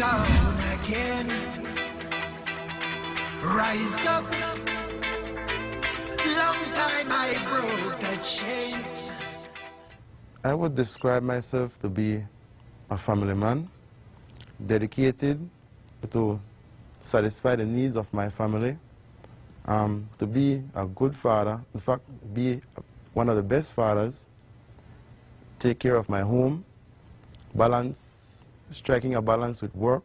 down again. Rise up. Long time I broke the chains. I would describe myself to be a family man, dedicated to satisfy the needs of my family, to be a good father, in fact, be one of the best fathers, take care of my home, striking a balance with work,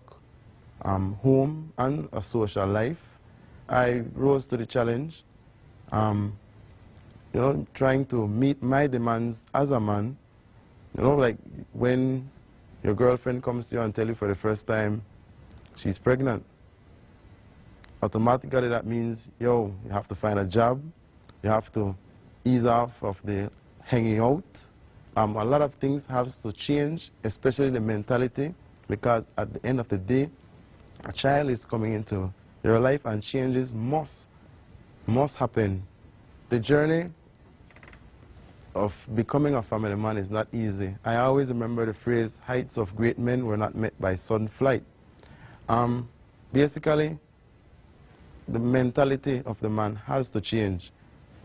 home, and a social life. I rose to the challenge, trying to meet my demands as a man. Like when your girlfriend comes to you and tells you for the first time she's pregnant, automatically that means, you have to find a job, you have to ease off of the hanging out. A lot of things have to change, especially the mentality, because at the end of the day, a child is coming into your life and changes must happen. The journey of becoming a family man is not easy. I always remember the phrase, heights of great men were not met by sudden flight. Basically, the mentality of the man has to change.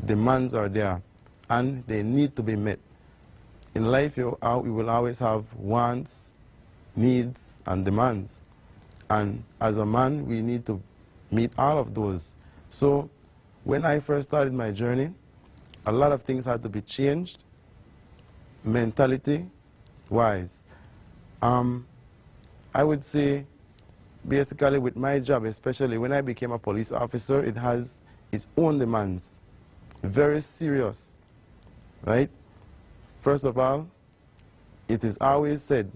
Demands are there, and they need to be met. In life, we will always have wants, needs, and demands. And as a man, we need to meet all of those. So when I first started my journey, a lot of things had to be changed, mentality-wise. I would say, basically with my job, especially when I became a police officer, it has its own demands, very serious, right? First of all, it is always said,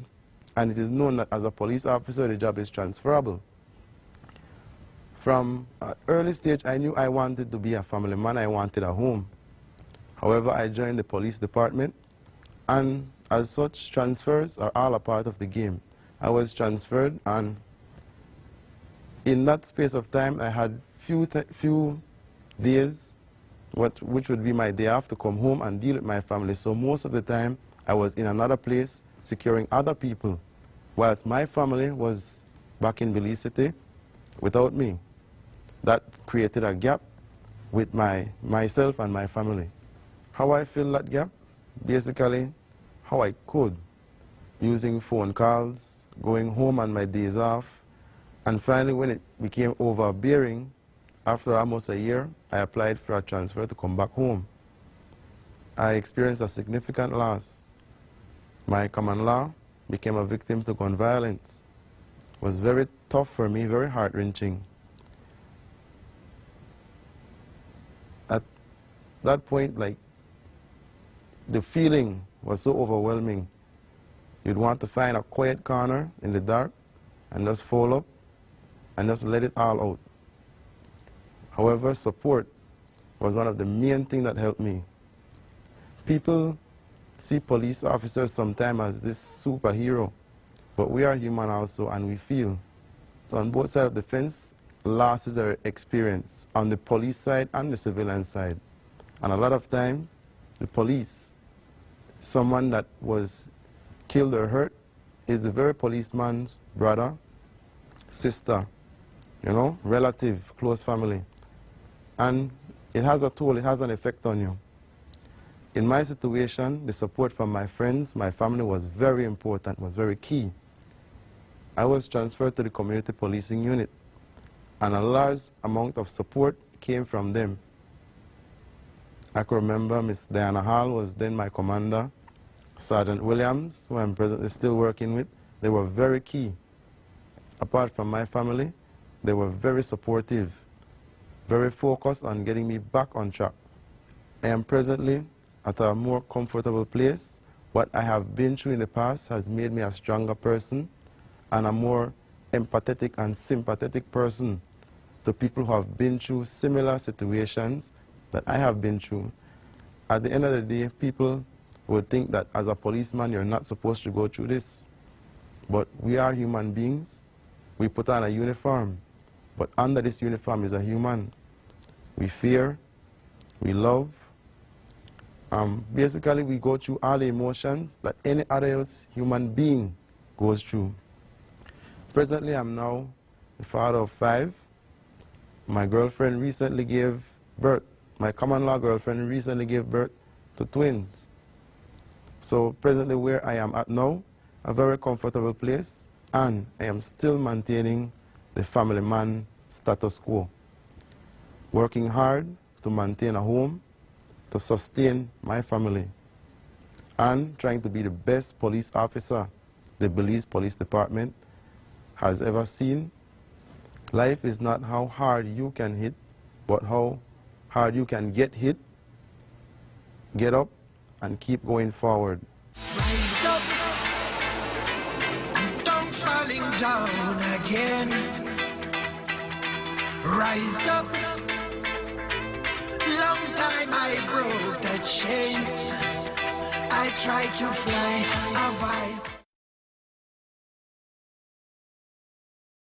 and it is known that as a police officer, the job is transferable. From an early stage, I knew I wanted to be a family man. I wanted a home. However, I joined the police department, and as such, transfers are all a part of the game. I was transferred, and in that space of time, I had few days, which would be my day off to come home and deal with my family. So most of the time, I was in another place securing other people, whilst my family was back in Belize City without me. That created a gap with myself and my family. How I fill that gap? Basically, how I could, using phone calls, going home on my days off, and finally when it became overbearing, after almost a year, I applied for a transfer to come back home. I experienced a significant loss. My common law became a victim to gun violence. It was very tough for me, very heart-wrenching. At that point, the feeling was so overwhelming. You'd want to find a quiet corner in the dark and just fold up and just let it all out. However, support was one of the main things that helped me. People see police officers sometimes as this superhero, but we are human also, and we feel. So on both sides of the fence, losses are experienced, on the police side and the civilian side. And a lot of times, the police, someone that was killed or hurt, is the very policeman's brother, sister, relative, close family. And it has a toll, it has an effect on you. In my situation, the support from my friends, my family was very important, was very key. I was transferred to the community policing unit, and a large amount of support came from them. I can remember Miss Diana Hall was then my commander, Sergeant Williams, who I'm presently still working with. They were very key. Apart from my family, they were very supportive, very focused on getting me back on track. I am presently at a more comfortable place. What I have been through in the past has made me a stronger person and a more empathetic and sympathetic person to people who have been through similar situations that I have been through. At the end of the day, people would think that as a policeman, you're not supposed to go through this. But we are human beings. We put on a uniform, but under this uniform is a human. We fear, we love. Basically, we go through all the emotions that any other human being goes through. Presently, I'm now the father of 5. My girlfriend recently gave birth. My common-law girlfriend recently gave birth to twins. So presently where I am at now, a very comfortable place, and I am still maintaining the family man status quo. Working hard to maintain a home, to sustain my family, and trying to be the best police officer the Belize Police Department has ever seen. Life is not how hard you can hit, but how hard you can get hit, get up, and keep going forward. Rise up and don't falling down again. Rise up. Long time I broke the chains. I tried to fly, avoid.